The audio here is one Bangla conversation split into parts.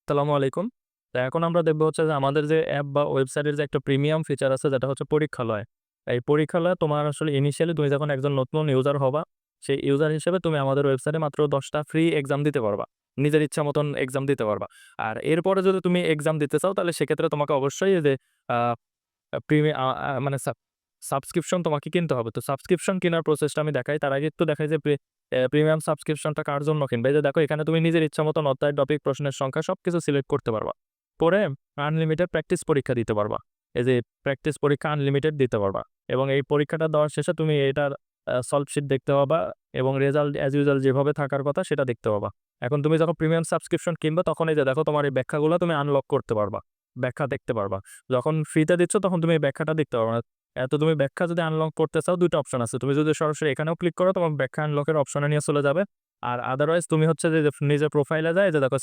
আসসালামু আলাইকুম। তো এখন আমরা দেখব হচ্ছে যে আমাদের যে অ্যাপ বা ওয়েবসাইটের যে একটা প্রিমিয়াম ফিচার আছে যেটা হচ্ছে পরীক্ষালয়। এই পরীক্ষালয়ে তোমার আসলে ইনিশিয়ালি তুমি যখন একজন নতুন ইউজার হবা, সেই ইউজার হিসেবে তুমি আমাদের ওয়েবসাইটে মাত্র ১০ টা ফ্রি এক্সাম দিতে পারবা। নিজের ইচ্ছা মতন এক্সাম দিতে পারবা। আর এরপরে যদি তুমি এক্সাম দিতে চাও তাহলে সেক্ষেত্রে তোমাকে অবশ্যই এই যে আ আ প্রিমি আ আ মানে সাবস্ক্রিপশন তোমাকে কিনতে হবে। তো সাবস্ক্রিপশন কেনার প্রসেসটা আমি দেখাই। তার আগে একটু দেখাই যে প্রিমিয়াম সাবস্ক্রিপশনটা কার জন্য কিনবে? এই যে দেখো এখানে তুমি নিজের ইচ্ছা মতন অধ্যায়, টপিক, প্রশ্নের সংখ্যা সবকিছু সিলেক্ট করতে পারবা। করে আনলিমিটেড প্র্যাকটিস পরীক্ষা দিতে পারবা। এই যে প্র্যাকটিস পরীক্ষা আনলিমিটেড দিতে পারবা। এবং এই পরীক্ষাটা দেওয়ার শেষে তুমি এটার সলভ শিট দেখতে পাবা এবং রেজাল্ট অ্যাজ ইউজুয়াল যেভাবে থাকার কথা সেটা দেখতে পাবা। এখন তুমি যখন প্রিমিয়াম সাবস্ক্রিপশন কিনবা তখন এই যে দেখো তোমার এই ব্যাখ্যাগুলো তুমি আনলক করতে পারবা। ব্যাখ্যা দেখতে পারবা। যখন ফ্রিতে দিচ্ছ তখন তুমি এই ব্যাখ্যাটা দেখতে পারবা না। তুমি ব্যাখ্যা যদি আনলক করতে চাও ২ টা অপশন আছে। তুমি যদি সরাসরি এখানেও ক্লিক করো তোমার ব্যাখ্যা আনলকের অপশনে নিয়ে চলে যাবে। আর আদারওয়াইজ তুমি হচ্ছে যে নিজের প্রোফাইলে যায় যে দেখো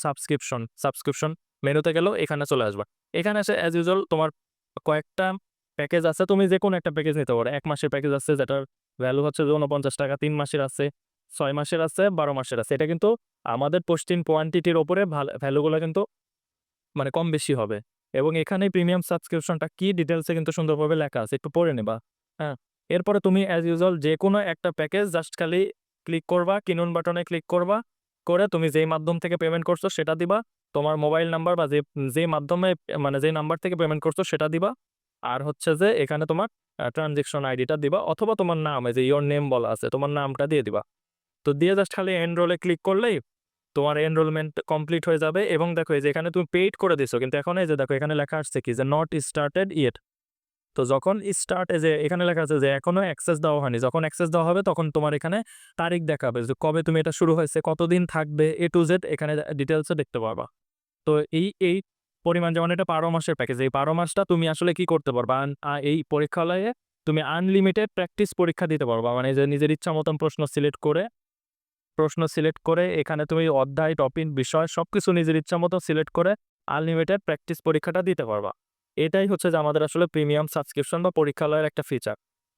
সাবস্ক্রিপশন মেনুতে গেলেও এখানে চলে আসবা। এখানে এসে অ্যাজ ইউজুয়াল তোমার কয়েকটা প্যাকেজ আছে। তুমি যেকোনো একটা প্যাকেজ নিতে পারো। ১ মাসের প্যাকেজ আছে যেটার ভ্যালু হচ্ছে যে ৳৪৯, ৩ মাসের আছে, ৬ মাসের আছে, ১২ মাসের আছে। এটা কিন্তু আমাদের পোস্টিং কোয়ান্টিটির উপরে ভ্যালুগুলা কিন্তু মানে কম বেশি হবে। এবং এখানেই প্রিমিয়াম সাবস্ক্রিপশনটা কি ডিটেইলস এ কিন্তু সুন্দরভাবে লেখা আছে। একটু পড়ে নিবা। হ্যাঁ? এরপরে তুমি অ্যাজ ইউজুয়াল যেকোনো একটা প্যাকেজ জাস্ট খালি ক্লিক করবা, কিনুন বাটনে ক্লিক করবা। করে তুমি যেই মাধ্যম থেকে পেমেন্ট করছো সেটা দিবা। তোমার মোবাইল নাম্বার বা যে মাধ্যমে মানে যে নাম্বার থেকে পেমেন্ট করছো সেটা দিবা। আর হচ্ছে যে এখানে তোমার ট্রান্সেকশন আইডিটা দিবা অথবা তোমার নাম এই যে ইওর নেম বলা আছে, তোমার নামটা দিয়ে দিবা। তো দিয়ে জাস্ট খালি এনরোল এ ক্লিক করলেই তোমার এনরোলমেন্ট কমপ্লিট হয়ে যাবে এবং দেখো এই যে এখানে তুমি পেইড করে দিছো। কিন্তু এখন এই যে দেখো এখানে লেখা আসছে কি যে নট স্টার্টেড ইয়েট। তো যখন স্টার্ট এই যে এখানে লেখা আছে যে এখনো অ্যাক্সেস দেওয়া হয়নি। যখন অ্যাক্সেস দেওয়া হবে তখন তোমার এখানে তারিখ দেখাবে যে কবে তুমি এটা শুরু হয়েছে, কতদিন থাকবে A to Z এখানে ডিটেইলস এ দেখতে পারবা। তো এই পরিমাণ যেমন এটা ১২ মাসের প্যাকেজ। এই ১২ মাসটা তুমি আসলে কি করতে পারবা? এই পরীক্ষালয়ে তুমি আনলিমিটেড প্র্যাকটিস পরীক্ষা দিতে পারবা। মানে যে নিজের ইচ্ছা মতন প্রশ্ন সিলেক্ট করে এখানে তুমি অধ্যায়, টপিক, বিষয় সবকিছু নিজের ইচ্ছা মতো সিলেক্ট করে আনলিমিটেড প্র্যাকটিস পরীক্ষাটা দিতে পারবা। এটাই হচ্ছে যে আমাদের আসলে প্রিমিয়াম সাবস্ক্রিপশন বা পরীক্ষালয়ের একটা ফিচার।